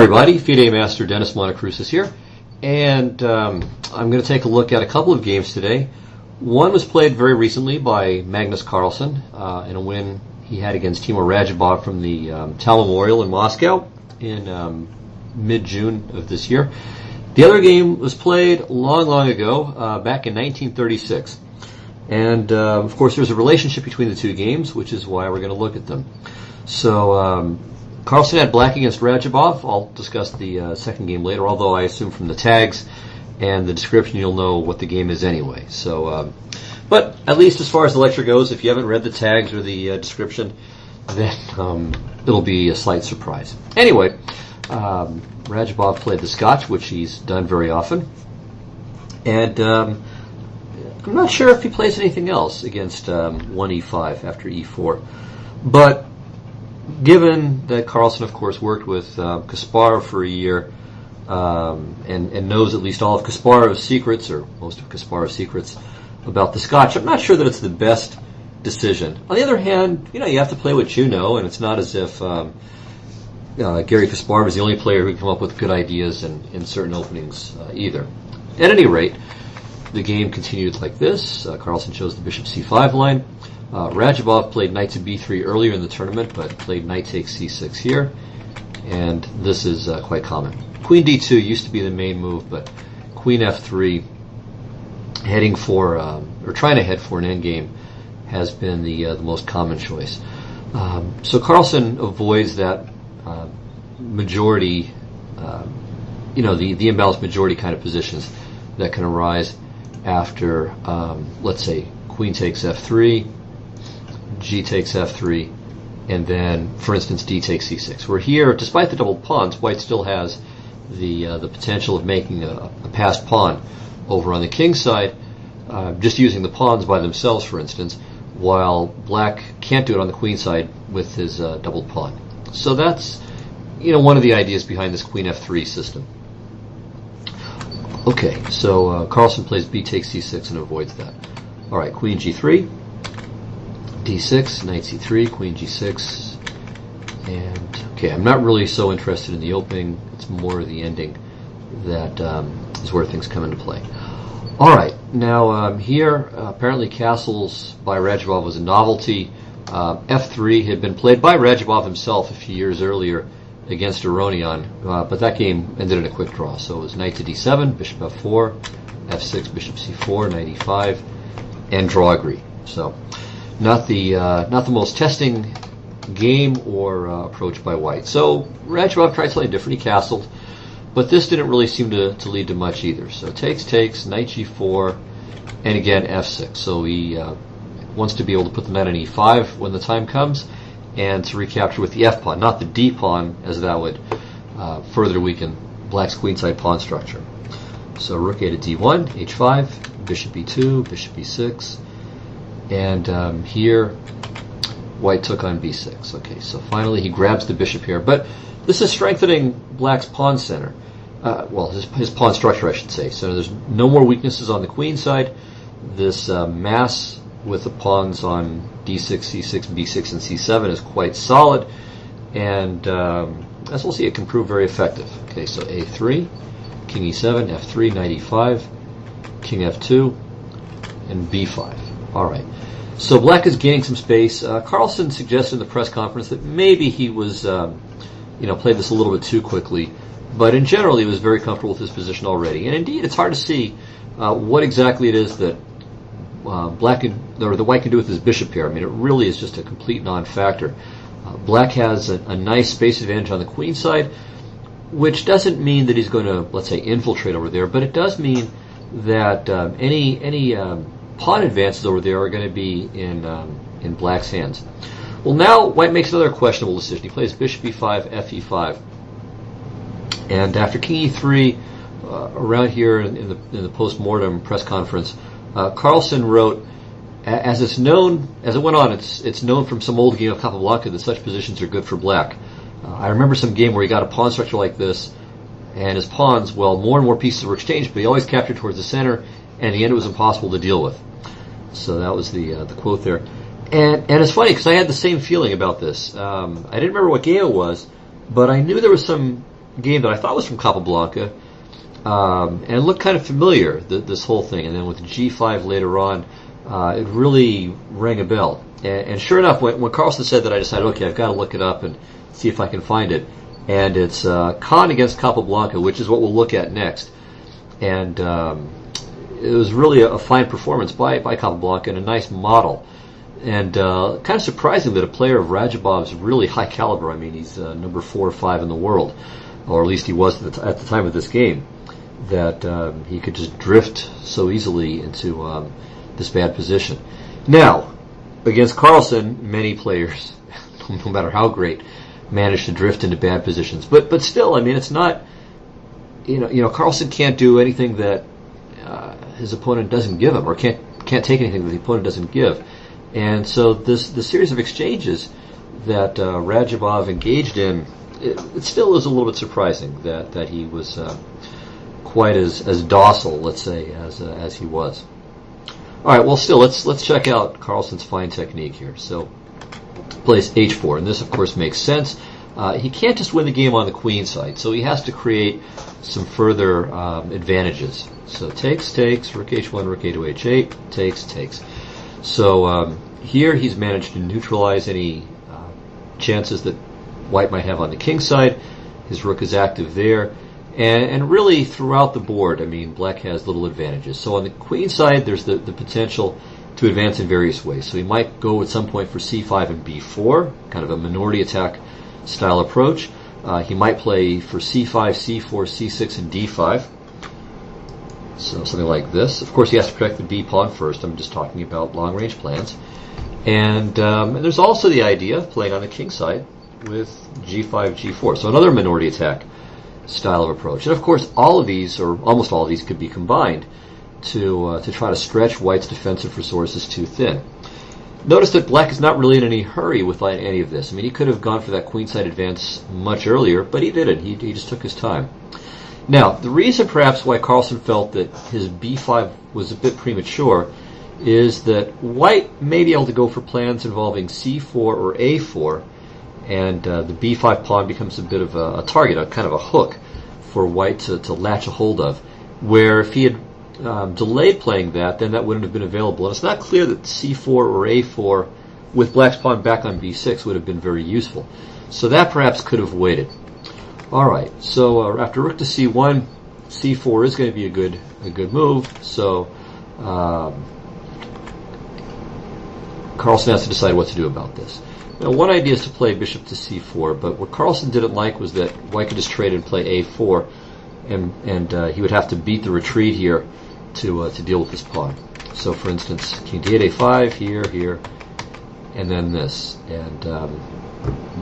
everybody, FIDE Master Dennis Monokroussos here, and I'm going to take a look at a couple of games today. One was played very recently by Magnus Carlsen in a win he had against Timur Radjabov from the Tal Memorial in Moscow in mid-June of this year. The other game was played long ago, back in 1936. And, of course, there's a relationship between the two games, which is why we're going to look at them. So, Carlsen had black against Radjabov. I'll discuss the second game later, although I assume from the tags and the description you'll know what the game is anyway. So, but at least as far as the lecture goes, if you haven't read the tags or the description, then it'll be a slight surprise. Anyway, Radjabov played the Scotch, which he's done very often. And I'm not sure if he plays anything else against 1e5 after e4. But given that Carlsen, of course, worked with Kasparov for a year and knows at least all of Kasparov's secrets, or most of Kasparov's secrets, about the Scotch, I'm not sure that it's the best decision. On the other hand, you have to play what you know, and it's not as if Gary Kasparov is the only player who can come up with good ideas in certain openings either. At any rate, the game continued like this. Carlsen chose the bishop c5 line. Radjabov played knight to b3 earlier in the tournament, but played knight takes c6 here, and this is quite common. Queen d2 used to be the main move, but queen f3, heading for or trying to head for an endgame, has been the most common choice. So Carlsen avoids that majority, the imbalanced majority kind of positions that can arise after, let's say, queen takes f3. G takes f3, and then, for instance, d takes c6. Where here, despite the double pawns, white still has the potential of making a passed pawn over on the king side, just using the pawns by themselves, for instance, while black can't do it on the queen side with his double pawn. So that's one of the ideas behind this queen f3 system. Okay, so Carlsen plays b takes c6 and avoids that. All right, queen g3. d6, knight c3, queen g6, and okay, I'm not really so interested in the opening. It's more the ending that is where things come into play. All right, now here apparently castles by Radjabov was a novelty. f3 had been played by Radjabov himself a few years earlier against Aronian, but that game ended in a quick draw. So it was knight to d7, bishop f4, f6, bishop c4, knight e5, and draw agree. So not the most testing game or approach by white. So Radjabov tried something different. He castled, but this didn't really seem to lead to much either. So takes, knight g4, and again f6. So he wants to be able to put the knight on e5 when the time comes, and to recapture with the f pawn, not the d pawn, as that would further weaken black's queenside pawn structure. So rook a to d1, h5, bishop e2, bishop e6. And here, white took on b6. Okay, so finally he grabs the bishop here. But this is strengthening black's pawn center. His pawn structure, I should say. So there's no more weaknesses on the queen side. This mass with the pawns on d6, c6, b6, and c7 is quite solid. And as we'll see, it can prove very effective. Okay, so a3, king e7, f3, knight e5, king f2, and b5. All right. So black is gaining some space. Carlsen suggested in the press conference that maybe he was, played this a little bit too quickly, but in general he was very comfortable with his position already. And indeed, it's hard to see what exactly it is that the white can do with his bishop here. I mean, it really is just a complete non-factor. Black has a nice space advantage on the queen side, which doesn't mean that he's going to, let's say, infiltrate over there, but it does mean that any pawn advances over there are going to be in black's hands. Well, now white makes another questionable decision. He plays bishop e5, fe5, and after king e3, around here in the post-mortem press conference, Carlsen wrote, as it went on, it's known from some old game of Capablanca that such positions are good for black. I remember some game where he got a pawn structure like this, and his pawns, more and more pieces were exchanged, but he always captured towards the center, and in the end it was impossible to deal with. So that was the quote there. And it's funny, because I had the same feeling about this. I didn't remember what game it was, but I knew there was some game that I thought was from Capablanca, and it looked kind of familiar, this whole thing. And then with G5 later on, it really rang a bell. And sure enough, when Carlsen said that, I decided, okay, I've got to look it up and see if I can find it. And it's Con against Capablanca, which is what we'll look at next. And it was really a fine performance by Capablanca and a nice model. And kind of surprising that a player of Radjabov's really high caliber, I mean, he's number 4 or 5 in the world, or at least he was at the time of this game, that he could just drift so easily into this bad position. Now, against Carlsen, many players, no matter how great, manage to drift into bad positions. But still, I mean, it's not, Carlsen can't do anything that his opponent doesn't give him, or can't take anything that the opponent doesn't give. And so the series of exchanges that Radjabov engaged in, it still is a little bit surprising that he was quite as docile, let's say, as he was. All right, well, still, let's check out Carlsen's fine technique here. So, plays h4, and this, of course, makes sense. He can't just win the game on the queen side, so he has to create some further advantages. So takes, rook h1, rook a2, h8, takes. So here he's managed to neutralize any chances that white might have on the king side. His rook is active there. And really throughout the board, I mean, black has little advantages. So on the queen side, there's the potential to advance in various ways. So he might go at some point for c5 and b4, kind of a minority attack style approach. He might play for c5, c4, c6, and d5. So something like this. Of course, he has to protect the b pawn first. I'm just talking about long-range plans. And there's also the idea of playing on the king side with g5, g4. So another minority attack style of approach. And of course, all of these, or almost all of these, could be combined to try to stretch white's defensive resources too thin. Notice that black is not really in any hurry with any of this. I mean, he could have gone for that queenside advance much earlier, but he didn't. He just took his time. Now, the reason perhaps why Carlsen felt that his b5 was a bit premature is that white may be able to go for plans involving c4 or a4, and the b5 pawn becomes a bit of a target, a kind of a hook for white to latch a hold of, where if he had delayed playing that, then that wouldn't have been available. And it's not clear that c4 or a4 with black's pawn back on b6 would have been very useful. So that perhaps could have waited. All right, so after rook to c1, c4 is going to be a good move. So Carlsen has to decide what to do about this. Now, one idea is to play bishop to c4, but what Carlsen didn't like was that white could just trade and play a4, and he would have to beat the retreat here to deal with this pawn. So, for instance, king d8, a5, here, and then this. And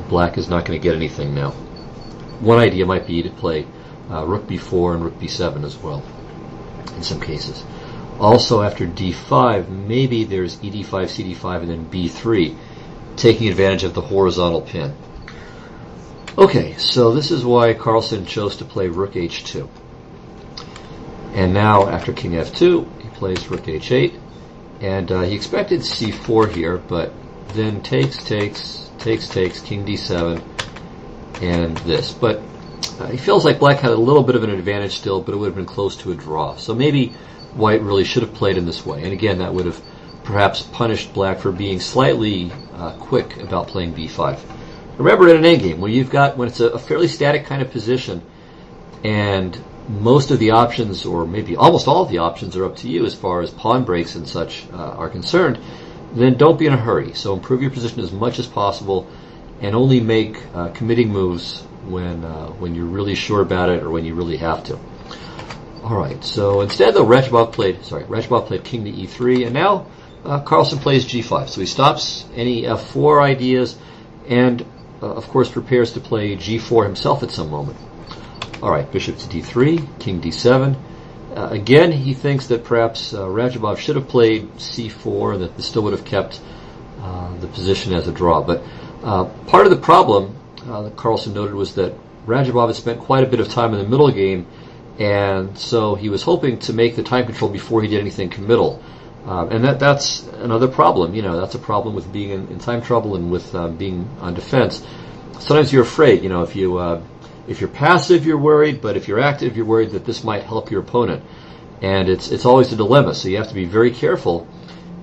black is not going to get anything now. One idea might be to play rook b4 and rook b7 as well, in some cases. Also, after d5, maybe there's ed5, cd5, and then b3, taking advantage of the horizontal pin. Okay, so this is why Carlsen chose to play rook h2. And now, after king f2, he plays rook h8, and he expected c4 here, but then takes, king d7, and this. But he feels like black had a little bit of an advantage still, but it would have been close to a draw. So maybe white really should have played in this way. And again, that would have perhaps punished black for being slightly quick about playing b5. Remember, in an endgame, when it's a fairly static kind of position, and most of the options, or maybe almost all of the options, are up to you as far as pawn breaks and such are concerned, then don't be in a hurry. So improve your position as much as possible, and only make committing moves when you're really sure about it or when you really have to. All right. So instead, though, Radjabov played king to e3, and now Carlsen plays g5. So he stops any f4 ideas, and of course prepares to play g4 himself at some moment. All right, bishop to d3, king d7. Again, he thinks that perhaps Radjabov should have played c4, and that this still would have kept the position as a draw. But part of the problem that Carlsen noted was that Radjabov had spent quite a bit of time in the middle game, and so he was hoping to make the time control before he did anything committal. And that's another problem. That's a problem with being in time trouble and with being on defense. Sometimes you're afraid, if If you're passive, you're worried, but if you're active, you're worried that this might help your opponent. And it's always a dilemma, so you have to be very careful.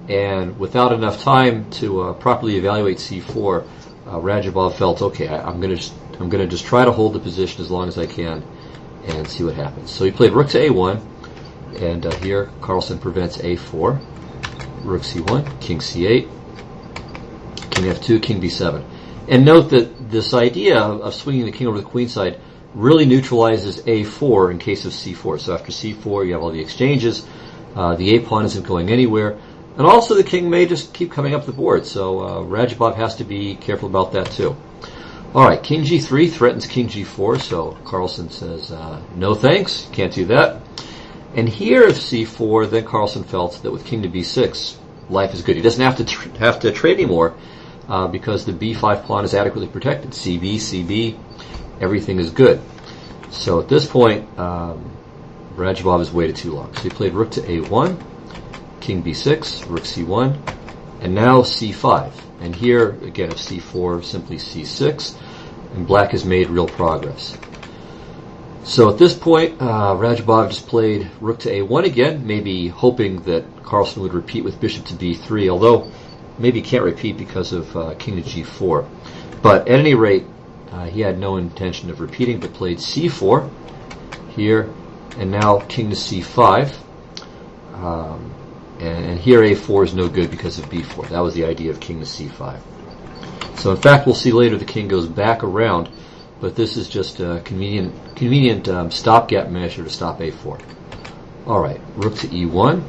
And without enough time to properly evaluate c4, Radjabov felt, okay, I'm going to just try to hold the position as long as I can and see what happens. So he played rook to a1, and here Carlsen prevents a4, rook c1, king c8, king f2, king b7. And note that this idea of swinging the king over the queen side really neutralizes a4 in case of c4. So after c4, you have all the exchanges. The a pawn isn't going anywhere. And also the king may just keep coming up the board. So Radjabov has to be careful about that too. All right, king g3 threatens king g4. So Carlsen says, no thanks, can't do that. And here if c4, then Carlsen felt that with king to b6, life is good. He doesn't have to trade anymore because the b5 pawn is adequately protected. cb, cb, everything is good. So at this point, Radjabov has waited too long. So he played rook to a1, king b6, rook c1, and now c5. And here, again, if c4, simply c6, and black has made real progress. So at this point, Radjabov just played rook to a1 again, maybe hoping that Carlsen would repeat with bishop to b3, although maybe he can't repeat because of king to g4. But at any rate, he had no intention of repeating, but played c4 here, and now king to c5. And here a4 is no good because of b4. That was the idea of king to c5. So in fact, we'll see later the king goes back around, but this is just a convenient stopgap measure to stop a4. All right, rook to e1,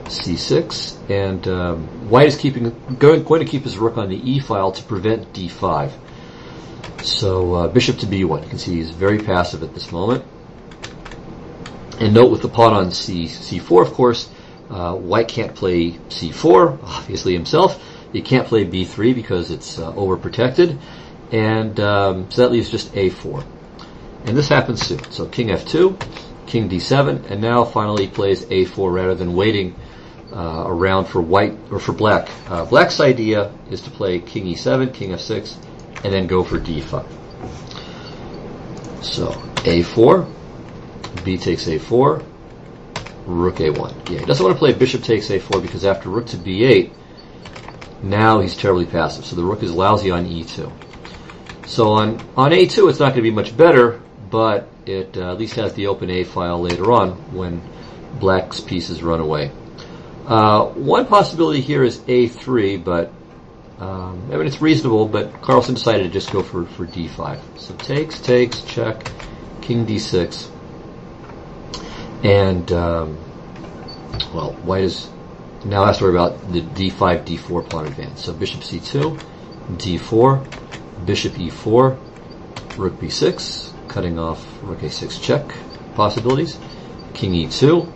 c6, and white is going to keep his rook on the e file to prevent d5. So bishop to b1. You can see he's very passive at this moment. And note with the pawn on c4, of course, white can't play c4, obviously himself. He can't play b3 because it's overprotected. And so that leaves just a4. And this happens soon. So king f2, king d7, and now finally he plays a4 rather than waiting around for white or for black. Black's idea is to play king e7, king f6, and then go for d5. So a4, b takes a4, rook a1. Yeah, he doesn't want to play bishop takes a4 because after rook to b8, now he's terribly passive. So the rook is lousy on e2. So on a2, it's not going to be much better, but it at least has the open a file later on when black's pieces run away. One possibility here is a3, but I mean it's reasonable, but Carlsen decided to just go for d5. So takes, check, king d6, and well, white is now has to worry about the d5, d4 pawn advance. So bishop c2, d4, bishop e4, rook b6, cutting off rook a6 check possibilities, king e2,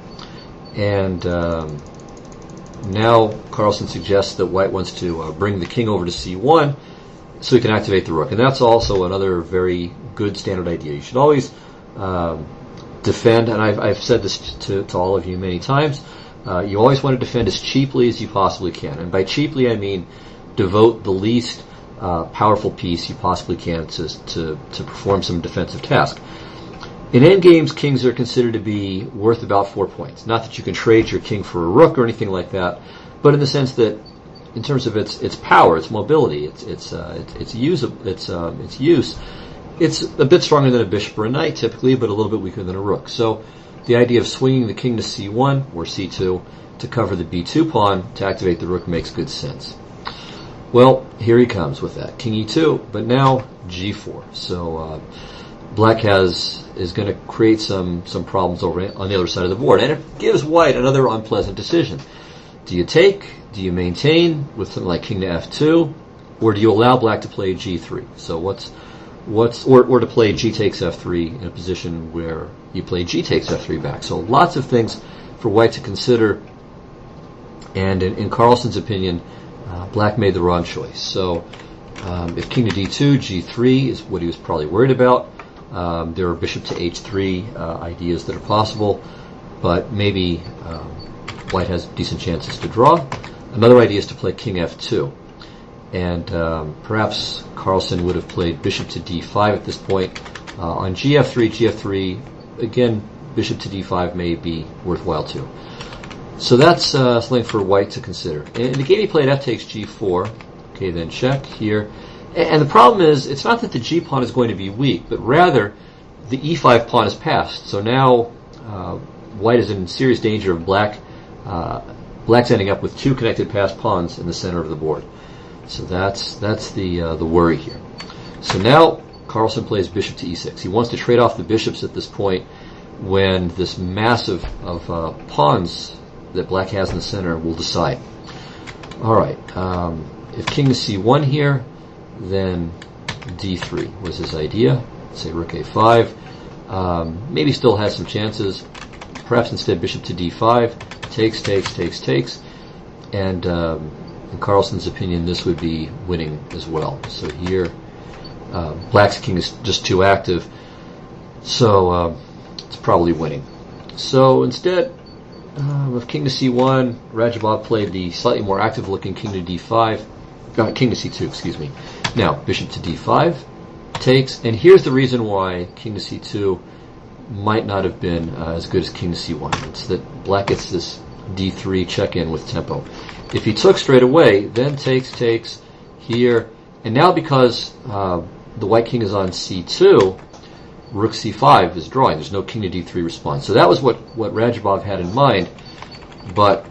and now Carlsen suggests that white wants to bring the king over to c1 so he can activate the rook. And that's also another very good standard idea. You should always defend, and I've said this to all of you many times, you always want to defend as cheaply as you possibly can. And by cheaply, I mean devote the least powerful piece you possibly can to perform some defensive task. In endgames, kings are considered to be worth about 4 points. Not that you can trade your king for a rook or anything like that, but in the sense that, in terms of its power, its mobility, its use, it's a bit stronger than a bishop or a knight typically, but a little bit weaker than a rook. So the idea of swinging the king to c1 or c2 to cover the b2 pawn to activate the rook makes good sense. Well, here he comes with that king e2, but now g4. So black is going to create some problems over on the other side of the board, and it gives white another unpleasant decision. Do you take? Do you maintain with something like king to f2, or do you allow black to play g3? So or to play g takes f3 in a position where you play g takes f3 back. So lots of things for white to consider, and in Carlsen's opinion, black made the wrong choice. So if king to d2, g3 is what he was probably worried about. There are bishop to h3 ideas that are possible, but maybe white has decent chances to draw. Another idea is to play king f2. and perhaps Carlsen would have played bishop to d5 at this point. On gf3, again, bishop to d5 may be worthwhile too. So that's something for white to consider. In the game he played f takes g4. Okay, then check here. And the problem is, it's not that the g pawn is going to be weak, but rather the e5 pawn is passed. So now white is in serious danger of black's ending up with two connected passed pawns in the center of the board. So that's the worry here. So now Carlsen plays bishop to e6. He wants to trade off the bishops at this point when this mass of pawns that black has in the center will decide. All right, if king to c1 here, then d3 was his idea. Say rook a5. Maybe still has some chances. Perhaps instead bishop to d5. Takes. And in Carlsen's opinion, this would be winning as well. So here, black's king is just too active. So it's probably winning. So instead of king to c1, Radjabov played the slightly more active-looking king to d5. King to c2, excuse me. Now, bishop to d5, takes, and here's the reason why king to c2 might not have been as good as king to c1. It's that black gets this d3 check-in with tempo. If he took straight away, then takes here, and now because the white king is on c2, rook c5 is drawing. There's no king to d3 response. So that was what Radjabov had in mind, but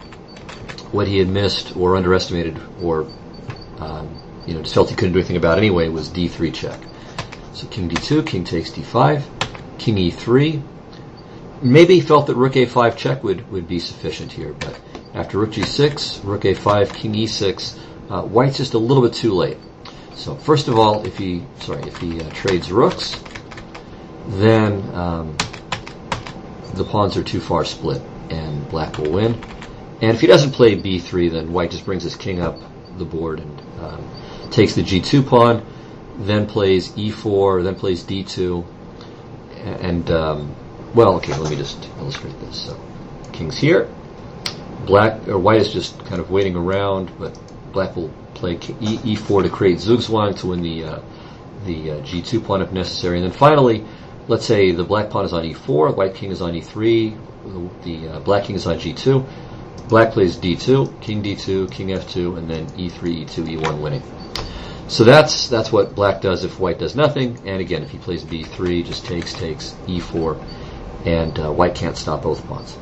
what he had missed or underestimated or just felt he couldn't do anything about anyway was d3 check. So king d2, king takes d5, king e3. Maybe he felt that rook a5 check would be sufficient here, but after rook g6, rook a5, king e6, white's just a little bit too late. So first of all, if he trades rooks, then the pawns are too far split, and black will win. And if he doesn't play b3, then white just brings his king up the board and takes the g2 pawn, then plays e4, then plays d2, and let me just illustrate this. So king's here, white is just kind of waiting around, but black will play e4 to create zugzwang to win the g2 pawn if necessary, and then finally, let's say the black pawn is on e4, white king is on e3, the black king is on g2. Black plays d2, king f2, and then e3, e2, e1 winning. So that's what black does if white does nothing. And again, if he plays b3, just takes, e4, and white can't stop both pawns.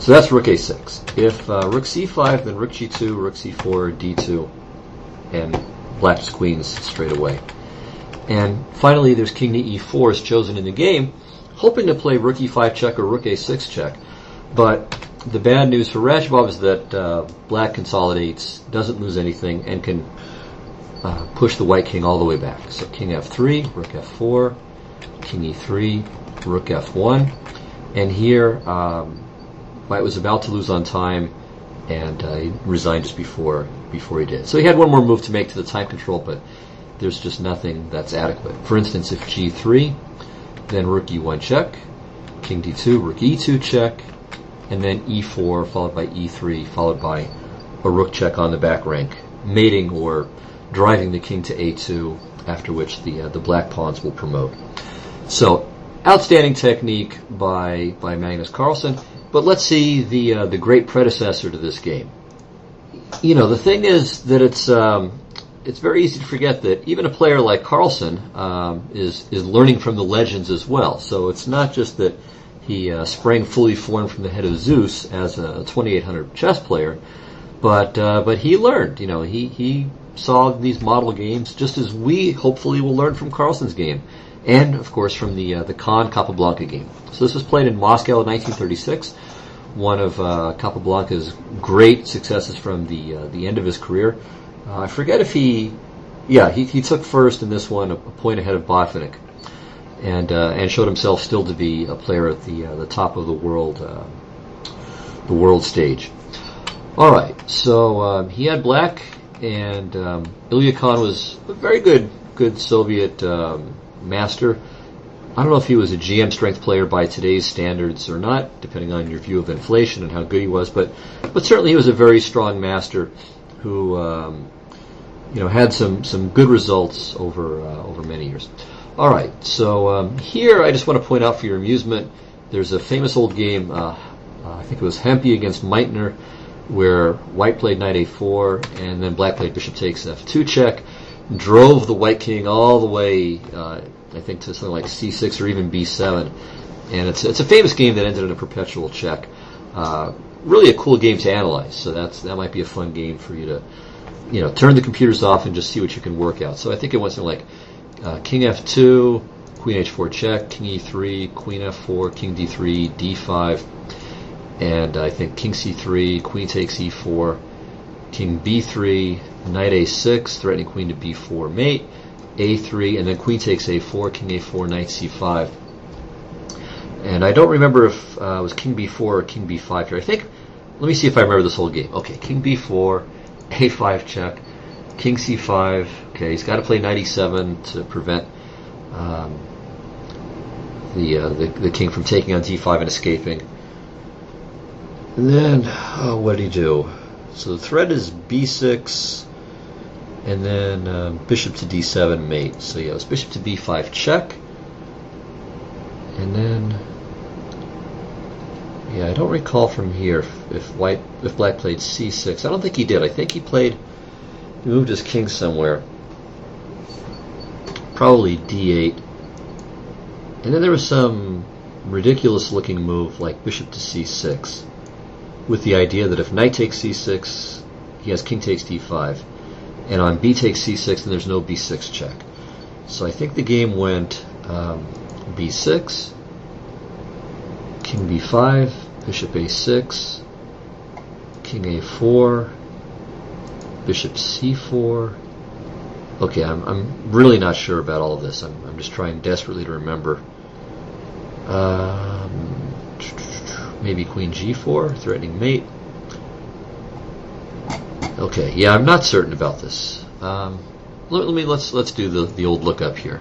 So that's rook a6. If rook c5, then rook g2, rook c4, d2, and black just queens straight away. And finally, there's king to e4 is chosen in the game, hoping to play rook e5 check or rook a6 check. But the bad news for Radjabov is that black consolidates, doesn't lose anything, and can push the white king all the way back. So king f3, rook f4, king e3, rook f1. And here, white was about to lose on time, and he resigned just before he did. So he had one more move to make to the time control, but there's just nothing that's adequate. For instance, if g3, then rook e1 check, king d2, rook e2 check, and then e4 followed by e3 followed by a rook check on the back rank, mating or driving the king to a2, after which the black pawns will promote. So outstanding technique by Magnus Carlsen. But let's see the great predecessor to this game. The thing is that it's very easy to forget that even a player like Carlsen is learning from the legends as well. So it's not just that he sprang fully formed from the head of Zeus as a 2800 chess player, but he learned. He saw these model games just as we hopefully will learn from Carlsen's game, and of course from the Capablanca game. So this was played in Moscow in 1936. One of Capablanca's great successes from the end of his career. I forget if he took first in this one, a point ahead of Botvinnik, and showed himself still to be a player at the top of the world stage. All right, so he had black, and Ilya Khan was a very good Soviet master. I don't know if he was a GM strength player by today's standards or not, depending on your view of inflation and how good he was, but certainly he was a very strong master who had some good results over many years. All right, so here I just want to point out for your amusement, there's a famous old game. I think it was Hempy against Meitner, where white played knight a4 and then black played bishop takes f2 check, drove the white king all the way, I think, to something like c6 or even b7, and it's a famous game that ended in a perpetual check. Really a cool game to analyze. So that might be a fun game for you to turn the computers off and just see what you can work out. So I think it went something like king f2, queen h4 check, king e3, queen f4, king d3, d5, and I think king c3, queen takes e4, king b3, knight a6, threatening queen to b4 mate, a3, and then queen takes a4, king a4, knight c5. And I don't remember if it was king b4 or king b5 here. I think, let me see if I remember this whole game. Okay, king b4, a5 check, king c5. Okay, he's got to play knight e7 to prevent the king from taking on d5 and escaping. And then, what did he do? So the threat is b6, and then bishop to d7 mate. So yeah, it was bishop to b5 check, and then yeah, I don't recall from here if black played c6. I don't think he did. I think he moved his king somewhere, probably d8, and then there was some ridiculous looking move like bishop to c6, with the idea that if knight takes c6, he has king takes d5, and on b takes c6, then there's no b6 check. So I think the game went b6, king b5, bishop a6, king a4, bishop c4. Okay, I'm really not sure about all of this. I'm just trying desperately to remember. Maybe queen g4, threatening mate. Okay, yeah, I'm not certain about this. Let's do the old lookup here,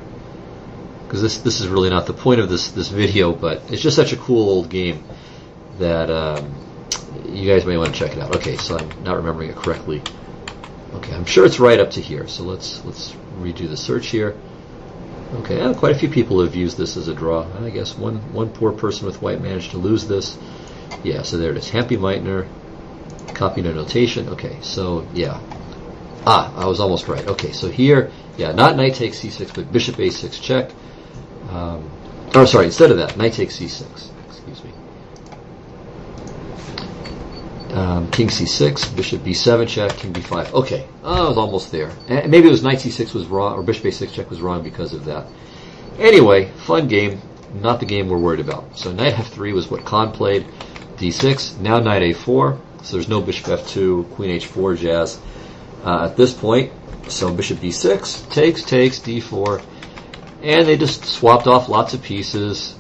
because this is really not the point of this video, but it's just such a cool old game that you guys may want to check it out. Okay, so I'm not remembering it correctly. Okay, I'm sure it's right up to here. So let's redo the search here. Okay, quite a few people have used this as a draw. I guess one poor person with white managed to lose this. Yeah, so there it is. Hempy Meitner, copying a notation. Okay, so yeah. I was almost right. Okay, so here, yeah, not knight takes c6, but bishop a6 check. Sorry, instead of that, knight takes c6. Excuse me. King c6, bishop b7 check, king b5. Okay, I was almost there. And maybe it was knight c6 was wrong, or bishop a6 check was wrong because of that. Anyway, fun game, not the game we're worried about. So knight f3 was what Khan played, d6, now knight a4, so there's no bishop f2, queen h4 jazz at this point. So bishop b6, takes, d4, and they just swapped off lots of pieces.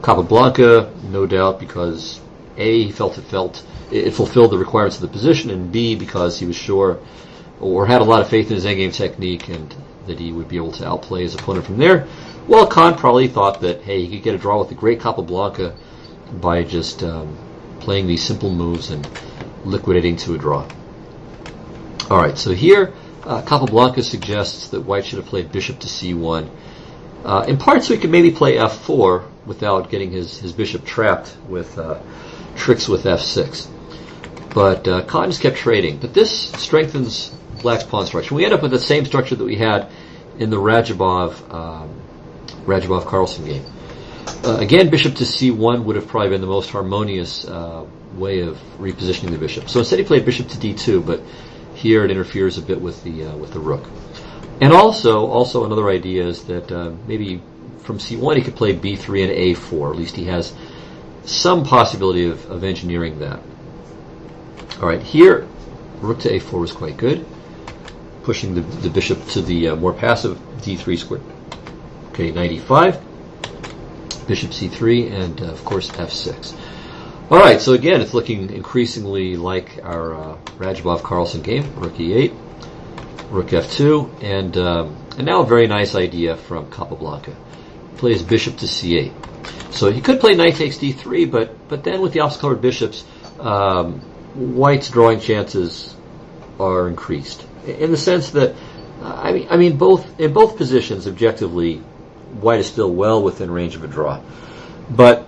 Capablanca, no doubt, because A, he felt it fulfilled the requirements of the position, and B, because he was sure or had a lot of faith in his endgame technique and that he would be able to outplay his opponent from there. Well, Khan probably thought that, hey, he could get a draw with the great Capablanca by just playing these simple moves and liquidating to a draw. All right, so here Capablanca suggests that white should have played bishop to c1, in part so he could maybe play f4 without getting his bishop trapped with tricks with f6. But Khan just kept trading. But this strengthens black's pawn structure. We end up with the same structure that we had in the Radjabov-Carlsen game. Again, bishop to c1 would have probably been the most harmonious way of repositioning the bishop. So instead he played bishop to d2, but here it interferes a bit with the rook. And also another idea is that maybe from c1 he could play b3 and a4. At least he has some possibility of engineering that. All right, here rook to a4 was quite good, pushing the bishop to the more passive d3 square. Okay, knight e5, bishop c3, and of course f6. All right, so again, it's looking increasingly like our Radjabov-Carlsen game. Rook e8, rook f2, and now a very nice idea from Capablanca. Plays bishop to c8. So he could play knight takes d3, but then with the opposite colored bishops, white's drawing chances are increased in the sense that in both positions objectively, white is still well within range of a draw, but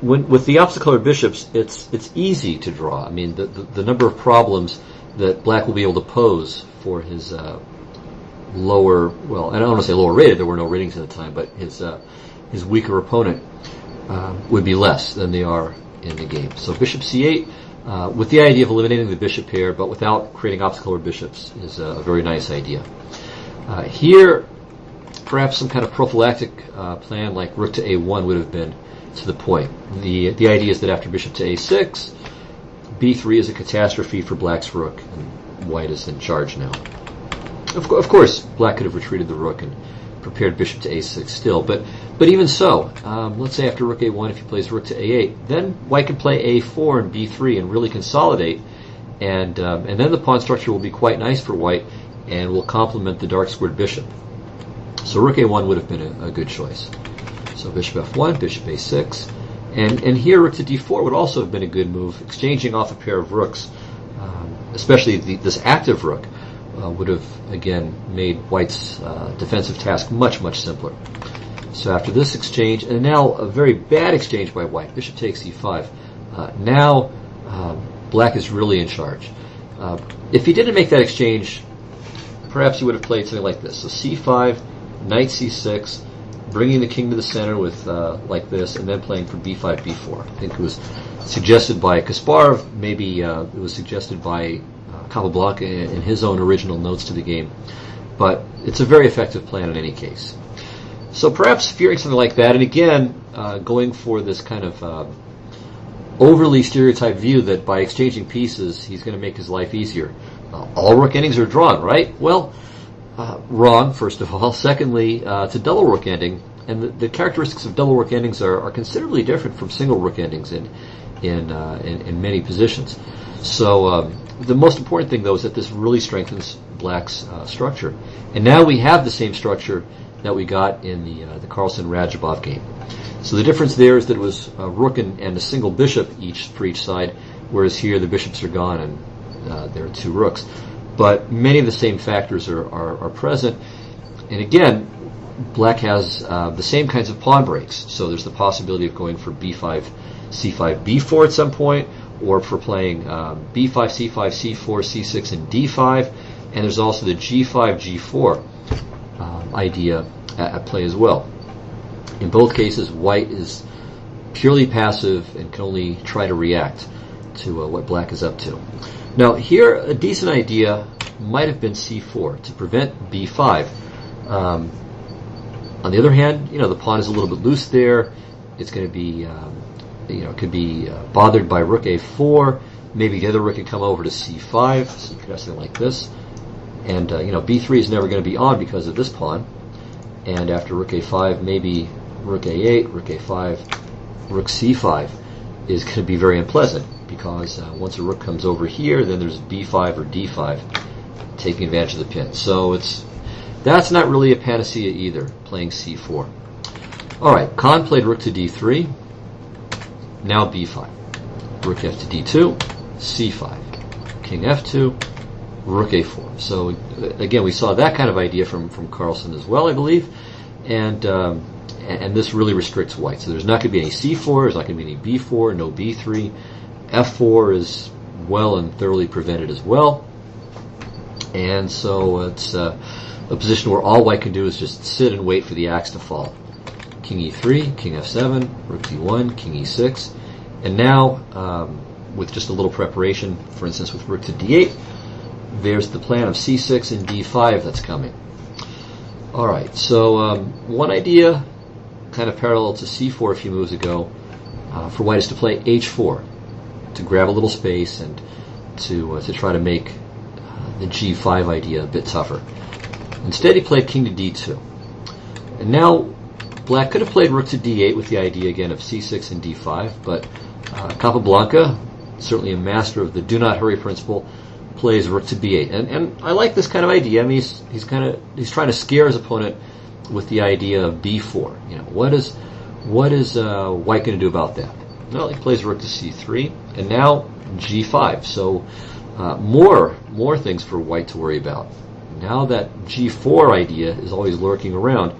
with the opposite colored bishops, it's easy to draw. I mean, the number of problems that black will be able to pose for his lower, well, and I don't want to say lower rated, there were no ratings at the time, but his weaker opponent would be less than they are in the game. So bishop c8, with the idea of eliminating the bishop pair, but without creating opposite colored bishops, is a very nice idea. Here, perhaps some kind of prophylactic plan like rook to a1 would have been to the point. The idea is that after bishop to a6, b3 is a catastrophe for black's rook, and white is in charge now. Of course, black could have retreated the rook and prepared bishop to a6 still, but even so, let's say after rook a1, if he plays rook to a8, then white can play a4 and b3 and really consolidate, and then the pawn structure will be quite nice for white and will complement the dark squared bishop. So rook a1 would have been a good choice. So bishop f1, bishop a6, and here rook to d4 would also have been a good move, exchanging off a pair of rooks, especially this active rook. Would have, again, made white's defensive task much, much simpler. So after this exchange, and now a very bad exchange by white, bishop takes e5. Now black is really in charge. If he didn't make that exchange, perhaps he would have played something like this. So c5, knight c6, bringing the king to the center with like this, and then playing for b5, b4. I think it was suggested by Kasparov, maybe it was suggested by Capa in his own original notes to the game, but it's a very effective plan in any case. So perhaps fearing something like that, and again going for this kind of overly stereotyped view that by exchanging pieces he's going to make his life easier. All rook endings are drawn, right? Well, wrong, first of all. Secondly, it's a double rook ending, and the characteristics of double rook endings are considerably different from single rook endings in many positions. So the most important thing, though, is that this really strengthens black's structure. And now we have the same structure that we got in the Carlsen-Radjabov game. So the difference there is that it was a rook and a single bishop for each side, whereas here the bishops are gone and there are two rooks. But many of the same factors are present. And again, black has the same kinds of pawn breaks. So there's the possibility of going for b5, c5, b4 at some point, or for playing b5, c5, c4, c6, and d5. And there's also the g5, g4 idea at play as well. In both cases, white is purely passive and can only try to react to what black is up to. Now here, a decent idea might have been c4 to prevent b5. On the other hand, the pawn is a little bit loose there. It's going to be it could be bothered by rook a4. Maybe the other rook can come over to c5. So you could have something like this. And b3 is never going to be on because of this pawn. And after rook a5, maybe rook a8, rook a5, rook c5 is going to be very unpleasant because once a rook comes over here, then there's b5 or d5 taking advantage of the pin. So that's not really a panacea either, playing c4. All right, Khan played rook to d3. Now b5. Rook f to d2, c5. King f2, rook a4. So again, we saw that kind of idea from Carlsen as well, I believe, and this really restricts white. So there's not going to be any c4, there's not going to be any b4, no b3. f4 is well and thoroughly prevented as well, and so it's a position where all white can do is just sit and wait for the axe to fall. King e3, king f7, rook d1, king e6, and now with just a little preparation, for instance with rook to d8, there's the plan of c6 and d5 that's coming. Alright, so one idea, kind of parallel to c4 a few moves ago, for white is to play h4, to grab a little space and to try to make the g5 idea a bit tougher. Instead he played king to d2. And now black could have played rook to d8 with the idea again of c6 and d5, but Capablanca, certainly a master of the do not hurry principle, plays rook to b8, and I like this kind of idea. I mean, he's trying to scare his opponent with the idea of b4. What is white going to do about that? Well, he plays rook to c3, and now g5. So more things for white to worry about. Now that g4 idea is always lurking around,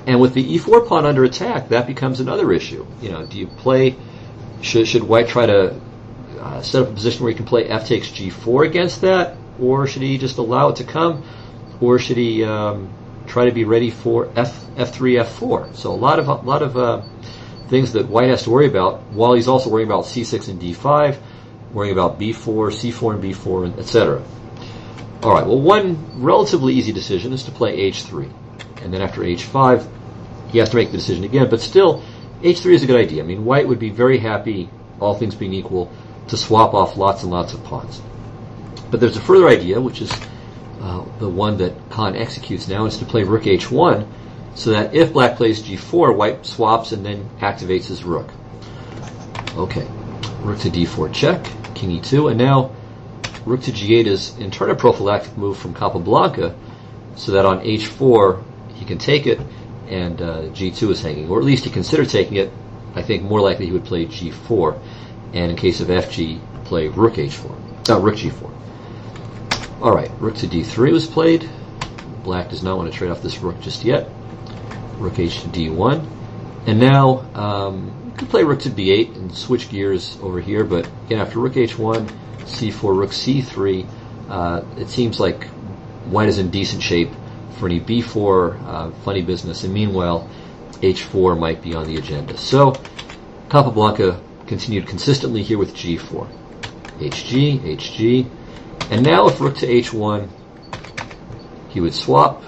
and with the e4 pawn under attack, that becomes another issue. Do you play? Should white try to set up a position where he can play f takes g4 against that, or should he just allow it to come, or should he try to be ready for f3, f4? So a lot of things that white has to worry about, while he's also worrying about c6 and d5, worrying about b4, c4 and b4, etc. All right. Well, one relatively easy decision is to play h3, and then after h5, he has to make the decision again. But still, h3 is a good idea. I mean, white would be very happy, all things being equal, to swap off lots and lots of pawns. But there's a further idea, which is the one that Khan executes now, is to play rook h1, so that if black plays g4, white swaps and then activates his rook. Okay, rook to d4 check, king e2, and now rook to g8 is in turn a prophylactic move from Capablanca, so that on h4 he can take it, and g2 is hanging, or at least he considered taking it. I think more likely he would play g4, and in case of fg, play rook h4, not rook g4. All right, rook to d3 was played. Black does not want to trade off this rook just yet. Rook h to d1, and now you could play rook to b8 and switch gears over here. But again, after rook h1, c4, rook c3, it seems like white is in decent shape for any b4 funny business, and meanwhile h4 might be on the agenda. So Capablanca continued consistently here with g4, hg, hg, and now if rook to h1, he would swap,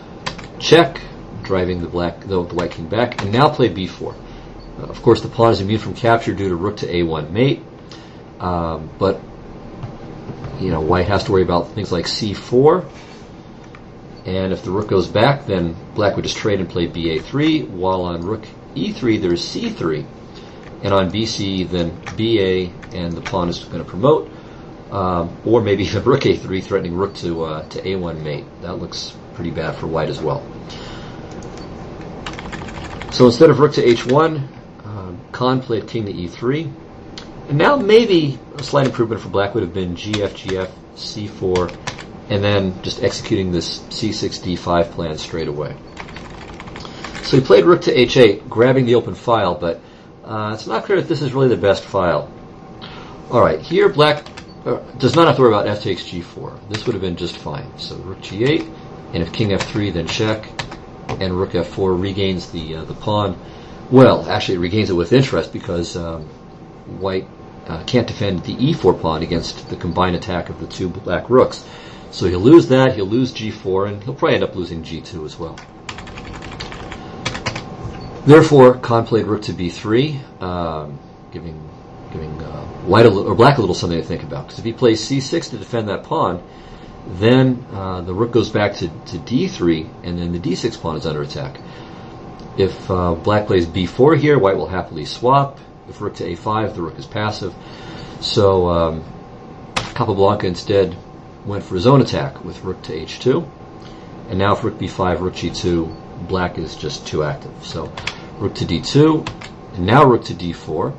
check, driving the white king back, and now play b4. Of course, the pawn is immune from capture due to rook to a1 mate, but white has to worry about things like c4, and if the rook goes back, then black would just trade and play ba3, while on rook e3 there's c3, and on bc then ba, and the pawn is going to promote, or maybe even rook a3 threatening rook to a1 mate. That looks pretty bad for white as well. So instead of rook to h1, Khan played king to e3, and now maybe a slight improvement for black would have been gf, gf, c4, and then just executing this c6, d5 plan straight away. So he played rook to h8, grabbing the open file, but it's not clear if this is really the best file. All right, here black does not have to worry about f takes g4. This would have been just fine. So rook g8, and if king f3, then check, and rook f4 regains the pawn. Well, actually it regains it with interest, because white can't defend the e4 pawn against the combined attack of the two black rooks. So he'll lose that, he'll lose g4, and he'll probably end up losing g2 as well. Therefore, Khan played rook to b3, giving white or black a little something to think about. Because if he plays c6 to defend that pawn, then the rook goes back to d3, and then the d6 pawn is under attack. If black plays b4 here, white will happily swap. If rook to a5, the rook is passive. So Capablanca instead went for his own attack with rook to h2. And now if rook b5, rook g2, black is just too active. So rook to d2, and now rook to d4,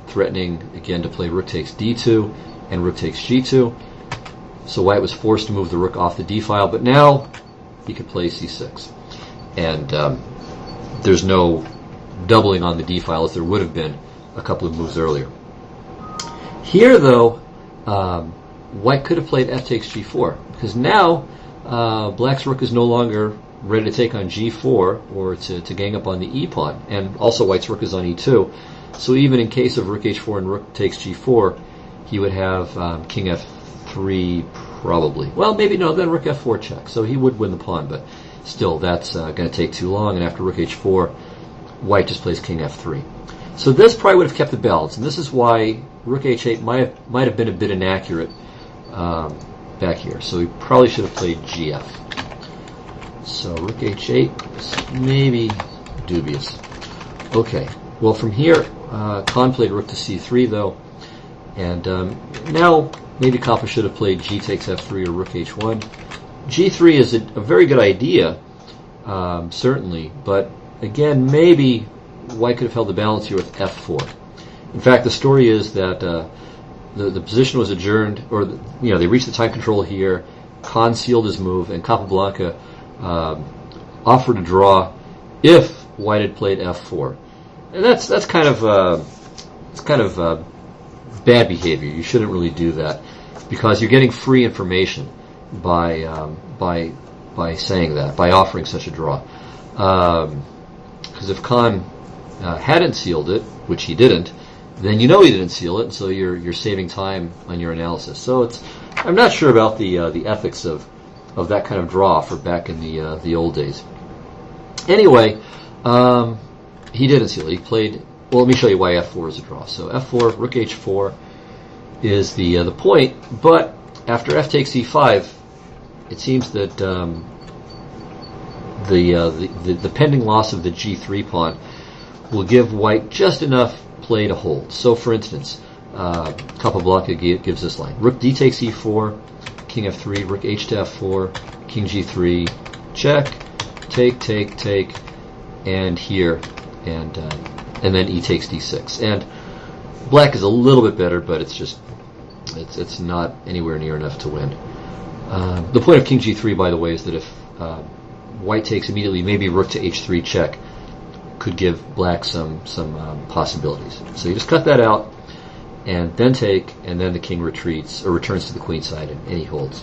threatening again to play rook takes d2 and rook takes g2. So white was forced to move the rook off the d file, but now he could play c6. And there's no doubling on the d file as there would have been a couple of moves earlier. Here, though, white could have played f takes g4, because now black's rook is no longer ready to take on g4 or to gang up on the e pawn, and also white's rook is on e2. So even in case of rook h4 and rook takes g4, he would have king f3 probably. Well, maybe no, then rook f4 check. So he would win the pawn, but still that's going to take too long, and after rook h4, white just plays king f3. So this probably would have kept the balance, and this is why rook h8 might have been a bit inaccurate back here. So he probably should have played gf. So rook h8 is maybe dubious. Okay, well from here, Khan played rook to c3 though, and now maybe Capa should have played g takes f3 or rook h1. g3 is a very good idea, certainly, but again, maybe white could have held the balance here with f4. In fact, the story is that the position was adjourned, or they reached the time control here. Khan sealed his move, and Capablanca offered a draw if White had played f4, and that's kind of bad behavior. You shouldn't really do that because you're getting free information by saying that, by offering such a draw. Because if Khan hadn't sealed it, which he didn't, then he didn't seal it, and so you're saving time on your analysis. So I'm not sure about the ethics of that kind of draw for back in the old days. Anyway, he didn't seal it. He played. Well, let me show you why f4 is a draw. So f4, rook h4 is the point, but after f takes e5, it seems that the pending loss of the g3 pawn will give White just enough play to hold. So, for instance, Capablanca gives this line: rook d takes e4, king f3, rook h to f4, king g3, check, take, and here, and then e takes d6. And Black is a little bit better, but it's not anywhere near enough to win. The point of king g3, by the way, is that if White takes immediately, maybe rook to h3 check could give Black some possibilities. So you just cut that out, and then take, and then the king retreats or returns to the queen side, and he holds.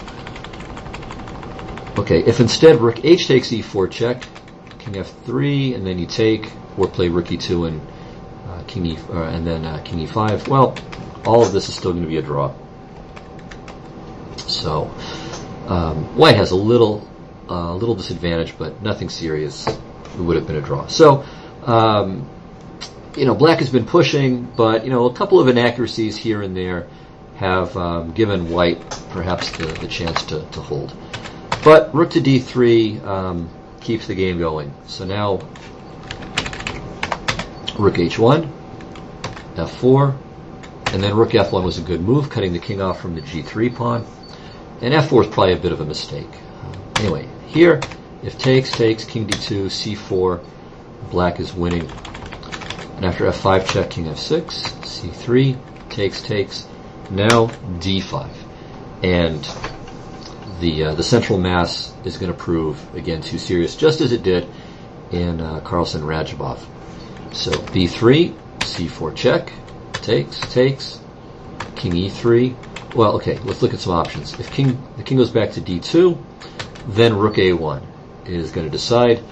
Okay, if instead rook h takes e4 check, king f3, and then you take, or play rook e2 and king king e5, well, all of this is still going to be a draw. So White has a little disadvantage, but nothing serious. It would have been a draw. So Black has been pushing, but a couple of inaccuracies here and there have given White perhaps the chance to hold. But rook to d3 keeps the game going. So now rook h1, f4, and then rook f1 was a good move, cutting the king off from the g3 pawn. And f4 is probably a bit of a mistake. Anyway, here, if takes, king d2, c4, Black is winning. And after f5 check, king f6, c3, takes, now d5. And the central mass is going to prove, again, too serious, just as it did in Carlsen Radjabov. So b3, c4 check, takes, king e3. Well, okay, let's look at some options. If the king goes back to d2, then rook a1 is going to decide.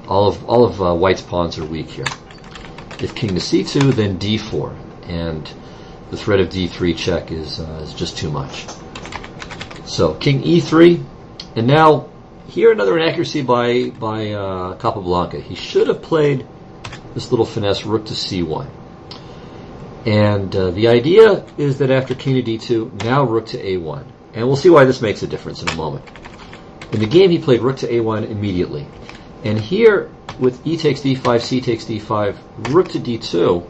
All of White's pawns are weak here. If king to c2, then d4, and the threat of d3 check is just too much. So king e3, and now here another inaccuracy by Capablanca. He should have played this little finesse, rook to c1. And the idea is that after king to d2, now rook to a1. And we'll see why this makes a difference in a moment. In the game, he played rook to a1 immediately. And here, with e takes d5, c takes d5, rook to d2,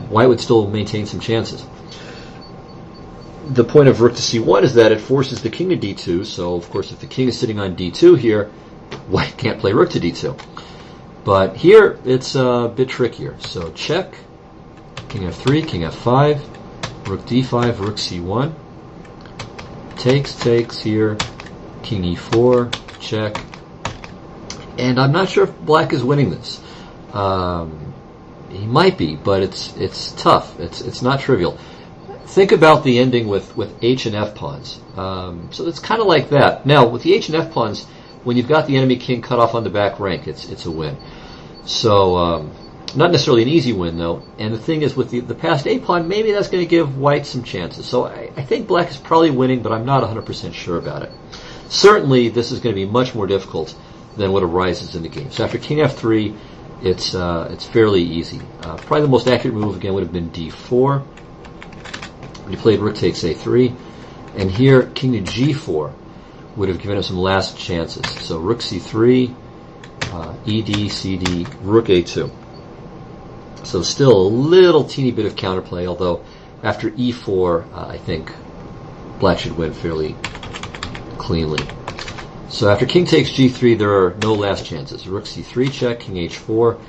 White would still maintain some chances. The point of rook to c1 is that it forces the king to d2, so of course if the king is sitting on d2 here, White can't play rook to d2. But here, it's a bit trickier. So check, king f3, king f5, rook d5, rook c1, takes here, king e4, check. And I'm not sure if Black is winning this. He might be, but it's tough. It's not trivial. Think about the ending with h and f pawns. So it's kind of like that. Now, with the h and f pawns, when you've got the enemy king cut off on the back rank, it's a win. So not necessarily an easy win, though. And the thing is, with the passed a pawn, maybe that's going to give White some chances. So I think Black is probably winning, but I'm not 100% sure about it. Certainly, this is going to be much more difficult than what arises in the game. So after king f3, it's fairly easy. Probably the most accurate move, again, would have been d4. He played rook takes a3. And here, king to g4 would have given him some last chances. So rook c3, ed, cd, rook a2. So still a little teeny bit of counterplay, although after e4, I think Black should win fairly cleanly. So after king takes g3, there are no last chances. Rook c3 check, king h4,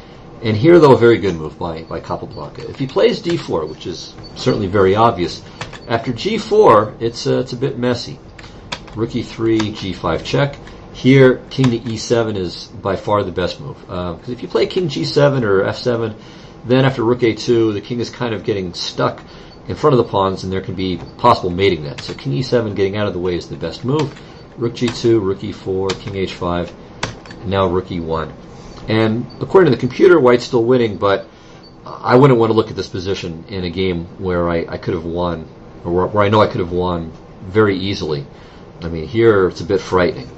And here, though, a very good move by Capablanca. If he plays d4, which is certainly very obvious, after g4, it's a bit messy. Rook e3, g5 check. Here, king to e7 is by far the best move. Because if you play king g7 or f7, then after rook a2, the king is kind of getting stuck in front of the pawns, and there can be possible mating nets. So king e7, getting out of the way, is the best move. Rook g2, rook e4, king h5, and now rook e1. And according to the computer, white's still winning, but I wouldn't want to look at this position in a game where I could have won, or where I know I could have won very easily. I mean, here it's a bit frightening.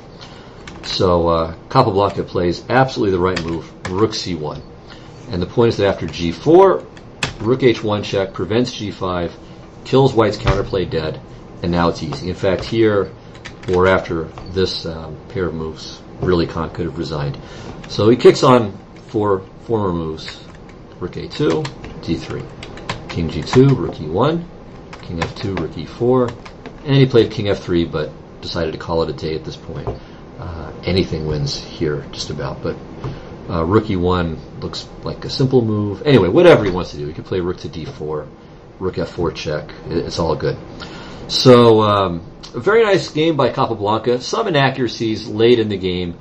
So Capablanca plays absolutely the right move, rook c1. And the point is that after g4, rook h1 check prevents g5, kills white's counterplay dead, and now it's easy. In fact, here, or after this pair of moves, really Khan could have resigned. So he kicks on for former moves. Rook a2, d3. King g2, rook e1, king f2, rook e4, and he played king f3, but decided to call it a day at this point. Anything wins here, just about, but rook e1 looks like a simple move. Anyway, whatever he wants to do. He could play rook to d4, rook f4 check. It's all good. So, a very nice game by Capablanca. Some inaccuracies late in the game,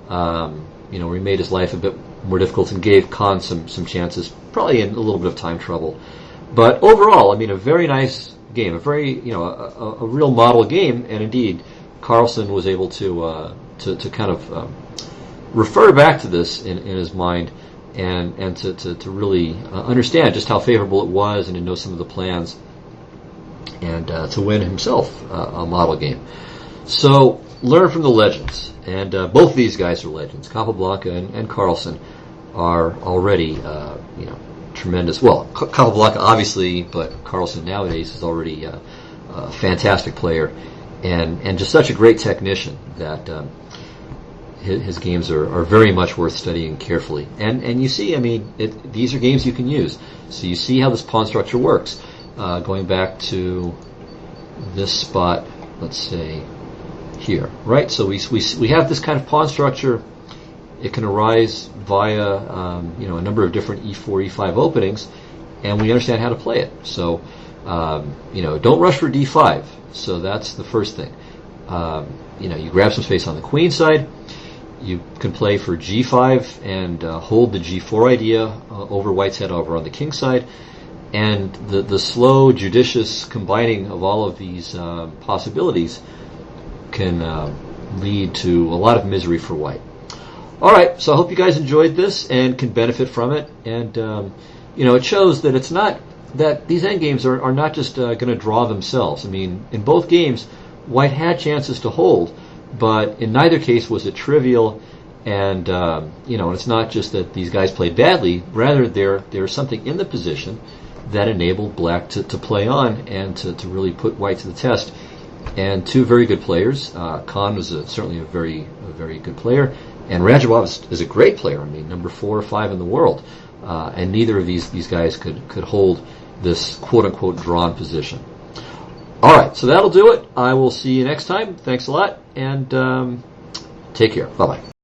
where he made his life a bit more difficult and gave Khan some chances, probably in a little bit of time trouble. But overall, I mean, a very nice game, a very, a real model game, and indeed, Carlsen was able to kind of refer back to this in his mind and to really understand just how favorable it was and to know some of the plans and to win himself a model game. So learn from the legends, and both of these guys are legends. Capablanca and Carlsen are already tremendous. Well, Capablanca obviously, but Carlsen nowadays is already a fantastic player and just such a great technician that his games are very much worth studying carefully. And you see, I mean, these are games you can use. So you see how this pawn structure works. Going back to this spot, let's say here, right? So we have this kind of pawn structure. It can arise via a number of different e4, e5 openings, and we understand how to play it. So don't rush for d5. So that's the first thing. You grab some space on the queen side. You can play for g5 and hold the g4 idea over white's head over on the king side. And the slow, judicious combining of all of these possibilities can lead to a lot of misery for white. All right, so I hope you guys enjoyed this and can benefit from it. And it shows that it's not that these endgames are not just going to draw themselves. I mean, in both games, white had chances to hold, but in neither case was it trivial. And it's not just that these guys played badly. Rather, there's something in the position that enabled black to play on and to really put white to the test. And two very good players. Khan was certainly a very good player, and Radjabov is a great player. I mean, number 4 or 5 in the world. And neither of these guys could hold this quote-unquote drawn position. All right, so that'll do it. I will see you next time. Thanks a lot, and take care. Bye-bye.